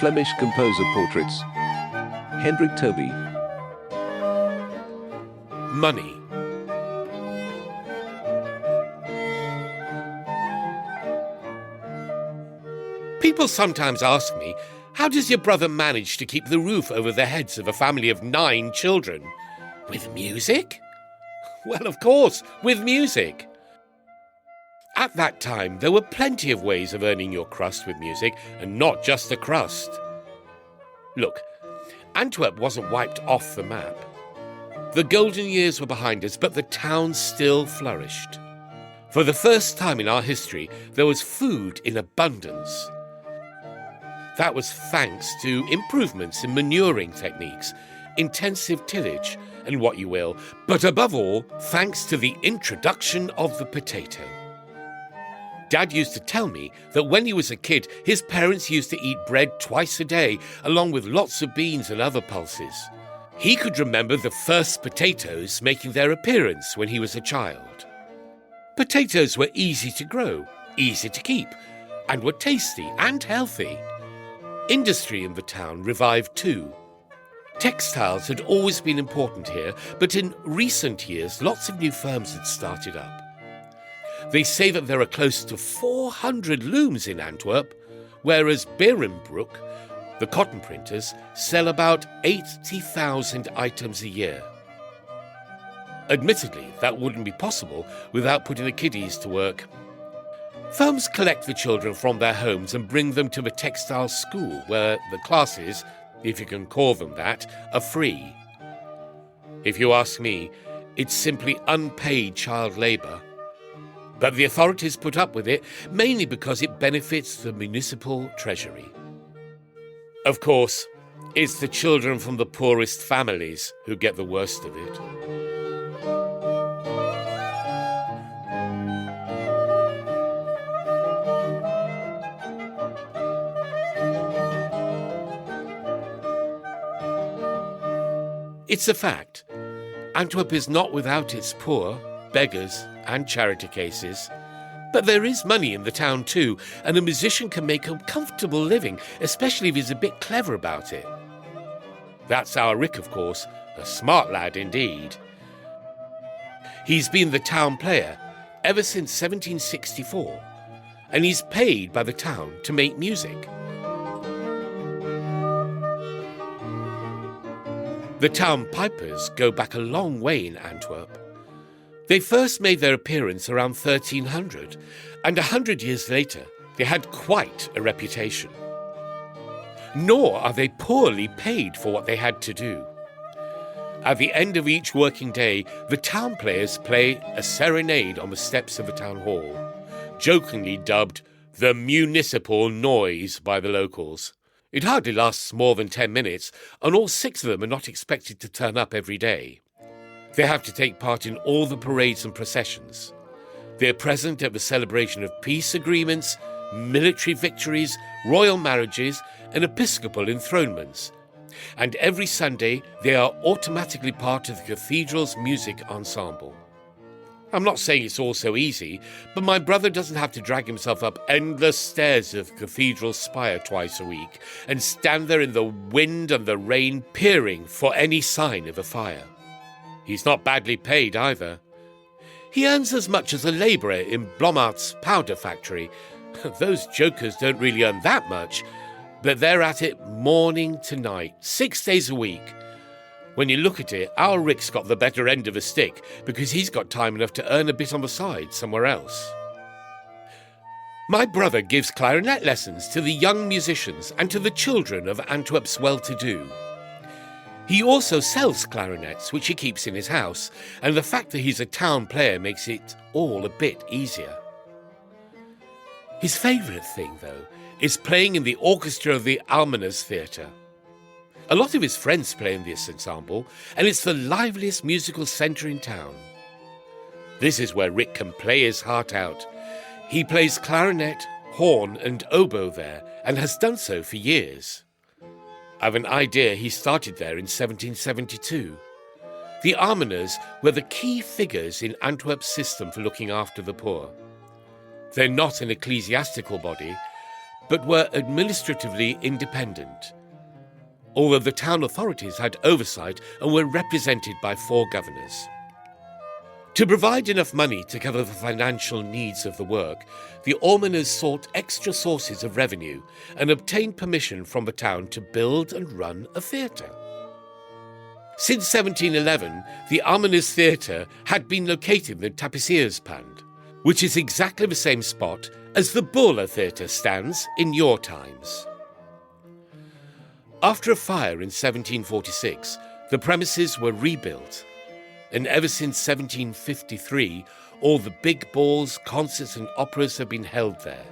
Flemish composer portraits. Hendrik Tobi. Money. People sometimes ask me, how does your brother manage to keep the roof over the heads of a family of 9 children? With music? Well, of course, with music. At that time, there were plenty of ways of earning your crust with music, and not just the crust. Look, Antwerp wasn't wiped off the map. The golden years were behind us, but the town still flourished. For the first time in our history, there was food in abundance. That was thanks to improvements in manuring techniques, intensive tillage, and what you will, but above all, thanks to the introduction of the potato. Dad used to tell me that when he was a kid, his parents used to eat bread twice a day, along with lots of beans and other pulses. He could remember the first potatoes making their appearance when he was a child. Potatoes were easy to grow, easy to keep, and were tasty and healthy. Industry in the town revived too. Textiles had always been important here, but in recent years, lots of new firms had started up. They say that there are close to 400 looms in Antwerp, whereas Berenbroek, the cotton printers, sell about 80,000 items a year. Admittedly, that wouldn't be possible without putting the kiddies to work. Firms collect the children from their homes and bring them to the textile school, where the classes, if you can call them that, are free. If you ask me, it's simply unpaid child labour. But the authorities put up with it mainly because it benefits the municipal treasury. Of course, it's the children from the poorest families who get the worst of it. It's a fact. Antwerp is not without its poor, beggars, and charity cases. But there is money in the town too, and a musician can make a comfortable living, especially if he's a bit clever about it. That's our Rick, of course, a smart lad indeed. He's been the town player ever since 1764, and he's paid by the town to make music. The town pipers go back a long way in Antwerp. They first made their appearance around 1300, and 100 years later, they had quite a reputation. Nor are they poorly paid for what they had to do. At the end of each working day, the town players play a serenade on the steps of the town hall, jokingly dubbed the municipal noise by the locals. It hardly lasts more than 10 minutes, and all 6 of them are not expected to turn up every day. They have to take part in all the parades and processions. They are present at the celebration of peace agreements, military victories, royal marriages, and episcopal enthronements. And every Sunday, they are automatically part of the cathedral's music ensemble. I'm not saying it's all so easy, but my brother doesn't have to drag himself up endless stairs of Cathedral Spire twice a week and stand there in the wind and the rain peering for any sign of a fire. He's not badly paid either. He earns as much as a labourer in Blomart's powder factory. Those jokers don't really earn that much, but they're at it morning to night, 6 days a week. When you look at it, our Rick's got the better end of a stick because he's got time enough to earn a bit on the side somewhere else. My brother gives clarinet lessons to the young musicians and to the children of Antwerp's well-to-do. He also sells clarinets, which he keeps in his house, and the fact that he's a town player makes it all a bit easier. His favourite thing, though, is playing in the orchestra of the Almeners Theatre. A lot of his friends play in this ensemble, and it's the liveliest musical centre in town. This is where Rick can play his heart out. He plays clarinet, horn and oboe there, and has done so for years. I've an idea he started there in 1772. The Almeners were the key figures in Antwerp's system for looking after the poor. They're not an ecclesiastical body, but were administratively independent, although the town authorities had oversight and were represented by 4 governors. To provide enough money to cover the financial needs of the work, the almoners sought extra sources of revenue and obtained permission from the town to build and run a theatre. Since 1711, the Almoners Theatre had been located in the Tapissierspand, which is exactly the same spot as the Buller Theatre stands in your times. After a fire in 1746, the premises were rebuilt, and ever since 1753, all the big balls, concerts and operas have been held there.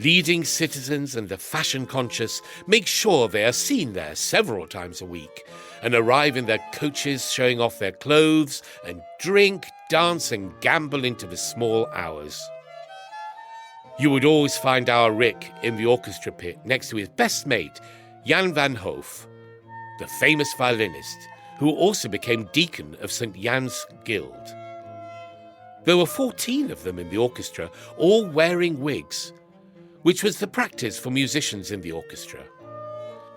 Leading citizens and the fashion-conscious make sure they are seen there several times a week and arrive in their coaches showing off their clothes and drink, dance and gamble into the small hours. You would always find our Rick in the orchestra pit next to his best mate, Jan van Hoof, the famous violinist, who also became deacon of St. Jan's Guild. There were 14 of them in the orchestra, all wearing wigs, which was the practice for musicians in the orchestra.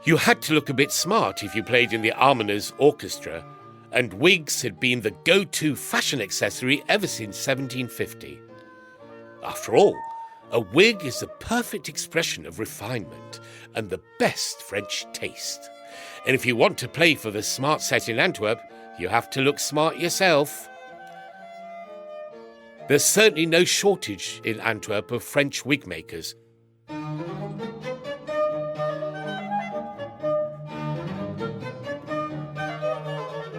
You had to look a bit smart if you played in the Almoners Orchestra, and wigs had been the go-to fashion accessory ever since 1750. After all, a wig is the perfect expression of refinement and the best French taste. And if you want to play for the smart set in Antwerp, you have to look smart yourself. There's certainly no shortage in Antwerp of French wig makers.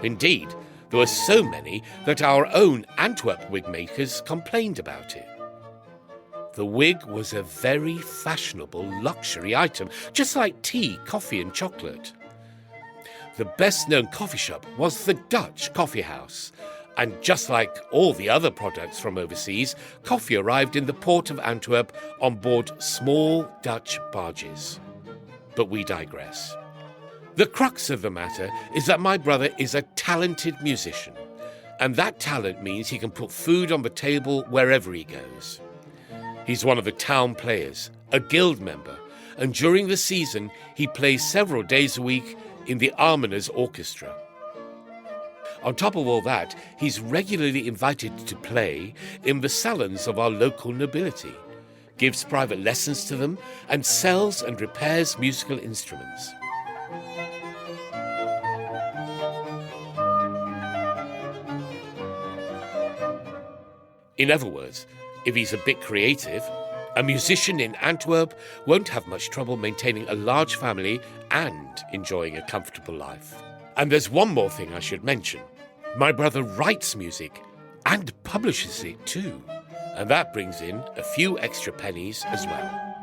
Indeed, there were so many that our own Antwerp wig makers complained about it. The wig was a very fashionable luxury item, just like tea, coffee and chocolate. The best-known coffee shop was the Dutch Coffee House, and just like all the other products from overseas, coffee arrived in the port of Antwerp on board small Dutch barges. But we digress. The crux of the matter is that my brother is a talented musician, and that talent means he can put food on the table wherever he goes. He's one of the town players, a guild member, and during the season he plays several days a week in the Almoners Orchestra. On top of all that, he's regularly invited to play in the salons of our local nobility, gives private lessons to them, and sells and repairs musical instruments. In other words, if he's a bit creative, a musician in Antwerp won't have much trouble maintaining a large family and enjoying a comfortable life. And there's one more thing I should mention. My brother writes music and publishes it too, and that brings in a few extra pennies as well.